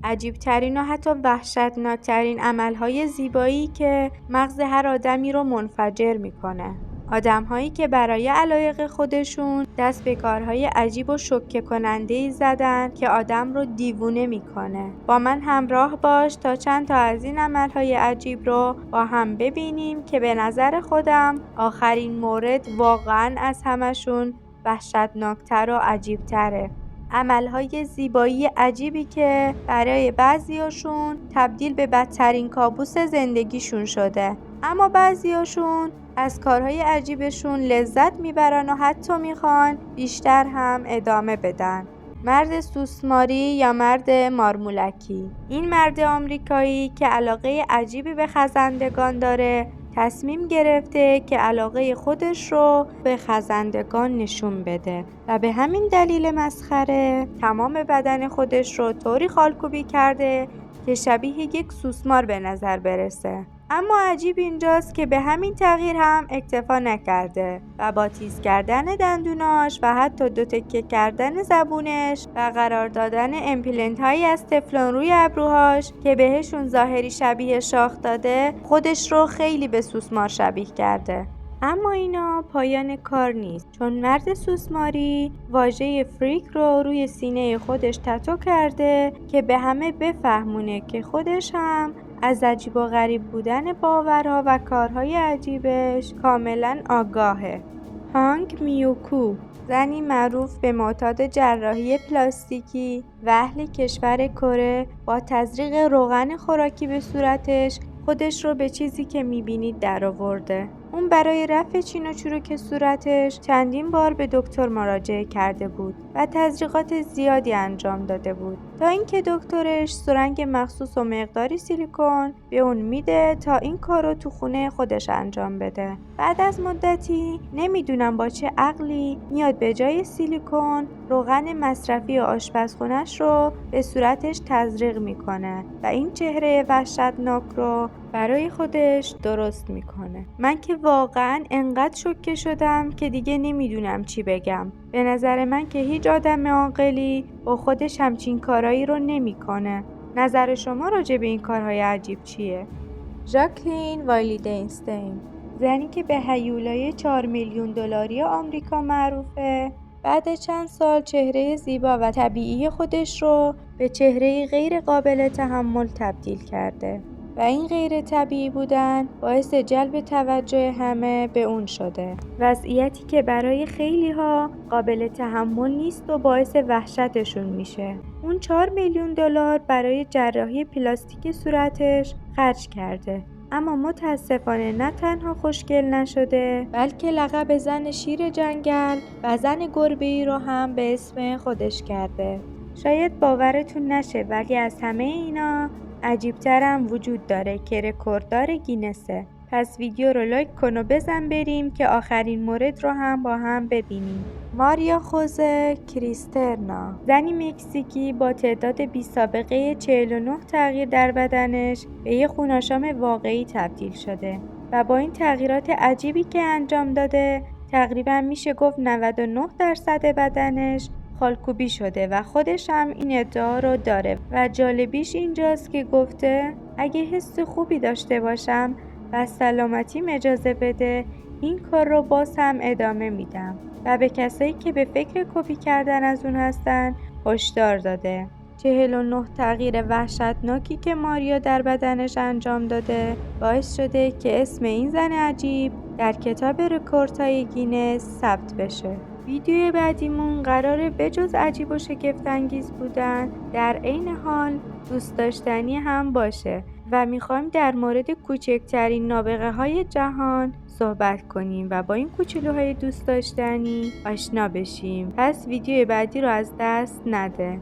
عجیبترین و حتی وحشتناکترین عملهای زیبایی که مغز هر آدمی رو منفجر میکنه. آدم‌هایی که برای علایق خودشون دست به کارهای عجیب و شوکه کننده‌ای زدن که آدم رو دیوونه میکنه. با من همراه باش تا چند تا از این عملهای عجیب رو با هم ببینیم که به نظر خودم آخرین مورد واقعاً از همشون وحشتناکتر و عجیبتره. عملهای زیبایی عجیبی که برای بعضیاشون تبدیل به بدترین کابوس زندگیشون شده، اما بعضیاشون از کارهای عجیبشون لذت میبرن و حتی میخوان بیشتر هم ادامه بدن. مرد سوسماری یا مرد مارمولکی. این مرد آمریکایی که علاقه عجیبی به خزندگان داره تصمیم گرفته که علاقه خودش رو به خزندگان نشون بده و به همین دلیل مسخره تمام بدن خودش رو طوری خالکوبی کرده که شبیه یک سوسمار به نظر برسه. اما عجیب اینجاست که به همین تغییر هم اکتفا نکرده و با تیز کردن دندوناش و حتی 2 تکه کردن زبونش و قرار دادن امپلنت هایی از تفلون روی ابروهاش که بهشون ظاهری شبیه شاخ داده خودش رو خیلی به سوسمار شبیه کرده. اما اینا پایان کار نیست، چون مرد سوسماری واژه فریک رو روی سینه خودش تتو کرده که به همه بفهمونه که خودش هم از عجیب و غریب بودن باورها و کارهای عجیبش کاملا آگاهه. هانگ میوکو، زنی معروف به معتاد جراحی پلاستیکی و اهل کشور کره، با تزریق روغن خوراکی به صورتش خودش رو به چیزی که میبینید درآورده. اون برای رفع چین و چروک صورتش چندین بار به دکتر مراجعه کرده بود و تزریقات زیادی انجام داده بود تا اینکه دکترش سرنگ مخصوص و مقداری سیلیکون به اون میده تا این کارو تو خونه خودش انجام بده. بعد از مدتی نمیدونم با چه عقلی میاد به جای سیلیکون روغن مصرفی و آشپزخونش رو به صورتش تزریق میکنه و این چهره وحشتناک رو برای خودش درست میکنه. من که واقعا انقدر شوکه شدم که دیگه نمیدونم چی بگم. به نظر من که هیچ آدم عاقلی با خودش همچین کارایی رو نمیکنه. نظر شما راجع به این کارهای عجیب چیه؟ ژاکلین وایلدنستین، زنی که به هیولای 4 میلیون دلاری آمریکا معروفه، بعد چند سال چهره زیبا و طبیعی خودش رو به چهره غیر قابل تحمل تبدیل کرده و این غیر طبیعی بودن باعث جلب توجه همه به اون شده. وضعیتی که برای خیلی ها قابل تحمل نیست و باعث وحشتشون میشه. اون 4 میلیون دلار برای جراحی پلاستیک صورتش خرج کرده، اما متاسفانه نه تنها خوشگل نشده بلکه لقب زن شیر جنگل و زن گربه‌ای رو هم به اسم خودش کرده. شاید باورتون نشه ولی از همه اینا عجیب‌تر هم وجود داره که رکورددار گینسه. پس ویدیو رو لایک کن و بزن بریم که آخرین مورد رو هم با هم ببینیم. ماریا خوزه کریسترنا، زنی مکزیکی با تعداد بی سابقه 49 تغییر در بدنش به یه خوناشام واقعی تبدیل شده و با این تغییرات عجیبی که انجام داده تقریبا میشه گفت 99% بدنش خالکوبی شده و خودش هم این ادعا رو داره و جالبیش اینجاست که گفته اگه حس خوبی داشته باشم و سلامتیم اجازه بده این کار رو باز هم ادامه میدم و به کسایی که به فکر کپی کردن از اون هستن هشدار داده. 49 تغییر وحشتناکی که ماریا در بدنش انجام داده باعث شده که اسم این زن عجیب در کتاب رکوردهای گینس ثبت بشه. ویدیو بعدیمون قراره بجز عجیب و شگفت‌انگیز بودن در عین حال دوست داشتنی هم باشه و میخوایم در مورد کوچکترین نابغه های جهان صحبت کنیم و با این کوچولوهای دوست داشتنی آشنا بشیم. پس ویدیو بعدی رو از دست نده.